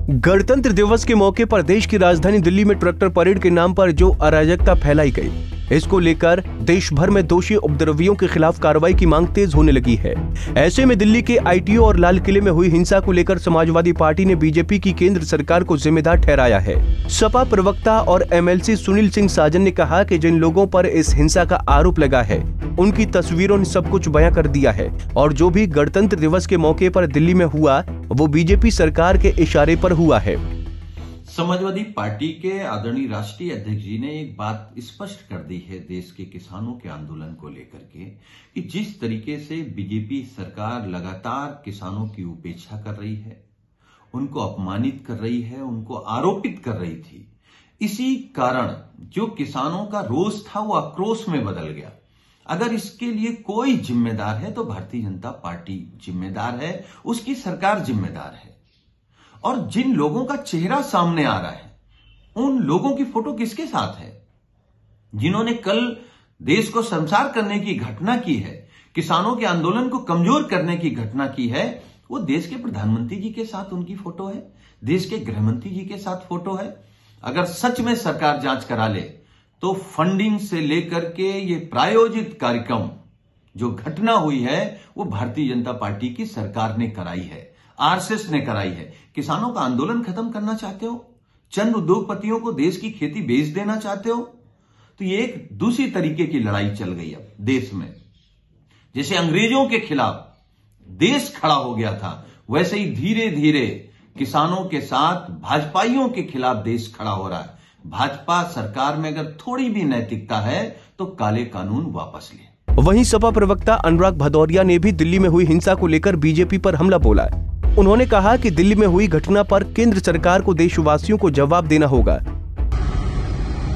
गणतंत्र दिवस के मौके पर देश की राजधानी दिल्ली में ट्रैक्टर परेड के नाम पर जो अराजकता फैलाई गई, इसको लेकर देश भर में दोषी उपद्रवियों के खिलाफ कार्रवाई की मांग तेज होने लगी है। ऐसे में दिल्ली के आईटीओ और लाल किले में हुई हिंसा को लेकर समाजवादी पार्टी ने बीजेपी की केंद्र सरकार को जिम्मेदार ठहराया है। सपा प्रवक्ता और एमएलसी सुनील सिंह साजन ने कहा कि जिन लोगों पर इस हिंसा का आरोप लगा है, उनकी तस्वीरों ने सब कुछ बयां कर दिया है और जो भी गणतंत्र दिवस के मौके पर दिल्ली में हुआ वो बीजेपी सरकार के इशारे पर हुआ है। समाजवादी पार्टी के आदरणीय राष्ट्रीय अध्यक्ष जी ने एक बात स्पष्ट कर दी है देश के किसानों के आंदोलन को लेकर के कि जिस तरीके से बीजेपी सरकार लगातार किसानों की उपेक्षा कर रही है, उनको अपमानित कर रही है, उनको आरोपित कर रही थी, इसी कारण जो किसानों का रोष था वो आक्रोश में बदल गया। अगर इसके लिए कोई जिम्मेदार है तो भारतीय जनता पार्टी जिम्मेदार है, उसकी सरकार जिम्मेदार है। और जिन लोगों का चेहरा सामने आ रहा है, उन लोगों की फोटो किसके साथ है? जिन्होंने कल देश को शर्मसार करने की घटना की है, किसानों के आंदोलन को कमजोर करने की घटना की है, वो देश के प्रधानमंत्री जी के साथ उनकी फोटो है, देश के गृहमंत्री जी के साथ फोटो है। अगर सच में सरकार जांच करा ले तो फंडिंग से लेकर के ये प्रायोजित कार्यक्रम जो घटना हुई है वो भारतीय जनता पार्टी की सरकार ने कराई है, आरएसएस ने कराई है। किसानों का आंदोलन खत्म करना चाहते हो, चंद उद्योगपतियों को देश की खेती बेच देना चाहते हो, तो ये एक दूसरी तरीके की लड़ाई चल गई अब देश में। जैसे अंग्रेजों के खिलाफ देश खड़ा हो गया था, वैसे ही धीरे धीरे किसानों के साथ भाजपाइयों के खिलाफ देश खड़ा हो रहा है। भाजपा सरकार में अगर थोड़ी भी नैतिकता है तो काले कानून वापस ले। वहीं सपा प्रवक्ता अनुराग भदौरिया ने भी दिल्ली में हुई हिंसा को लेकर बीजेपी पर हमला बोला। उन्होंने कहा कि दिल्ली में हुई घटना पर केंद्र सरकार को देशवासियों को जवाब देना होगा।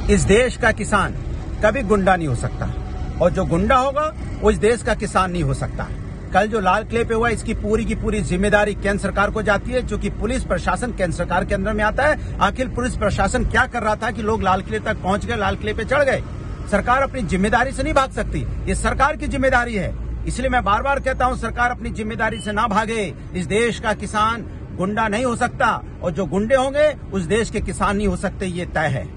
इस देश का किसान कभी गुंडा नहीं हो सकता और जो गुंडा होगा वो इस देश का किसान नहीं हो सकता। कल जो लाल किले पे हुआ, इसकी पूरी की पूरी जिम्मेदारी केंद्र सरकार को जाती है, क्योंकि पुलिस प्रशासन केंद्र सरकार के अंदर में आता है। आखिर पुलिस प्रशासन क्या कर रहा था कि लोग लाल किले तक पहुंच गए, लाल किले पे चढ़ गए? सरकार अपनी जिम्मेदारी से नहीं भाग सकती, ये सरकार की जिम्मेदारी है। इसलिए मैं बार बार कहता हूं, सरकार अपनी जिम्मेदारी से ना भागे। इस देश का किसान गुंडा नहीं हो सकता और जो गुंडे होंगे उस देश के किसान नहीं हो सकते, ये तय है।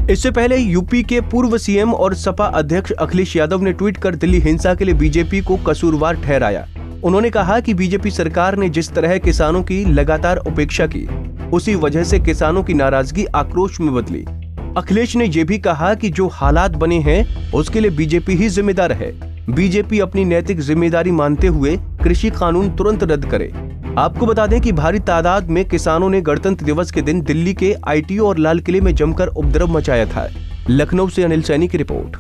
इससे पहले यूपी के पूर्व सीएम और सपा अध्यक्ष अखिलेश यादव ने ट्वीट कर दिल्ली हिंसा के लिए बीजेपी को कसूरवार ठहराया। उन्होंने कहा कि बीजेपी सरकार ने जिस तरह किसानों की लगातार उपेक्षा की, उसी वजह से किसानों की नाराजगी आक्रोश में बदली। अखिलेश ने यह भी कहा कि जो हालात बने हैं उसके लिए बीजेपी ही जिम्मेदार है। बीजेपी अपनी नैतिक जिम्मेदारी मानते हुए कृषि कानून तुरंत रद्द करे। आपको बता दें कि भारी तादाद में किसानों ने गणतंत्र दिवस के दिन दिल्ली के आईटीओ और लाल किले में जमकर उपद्रव मचाया था। लखनऊ से अनिल सैनी की रिपोर्ट।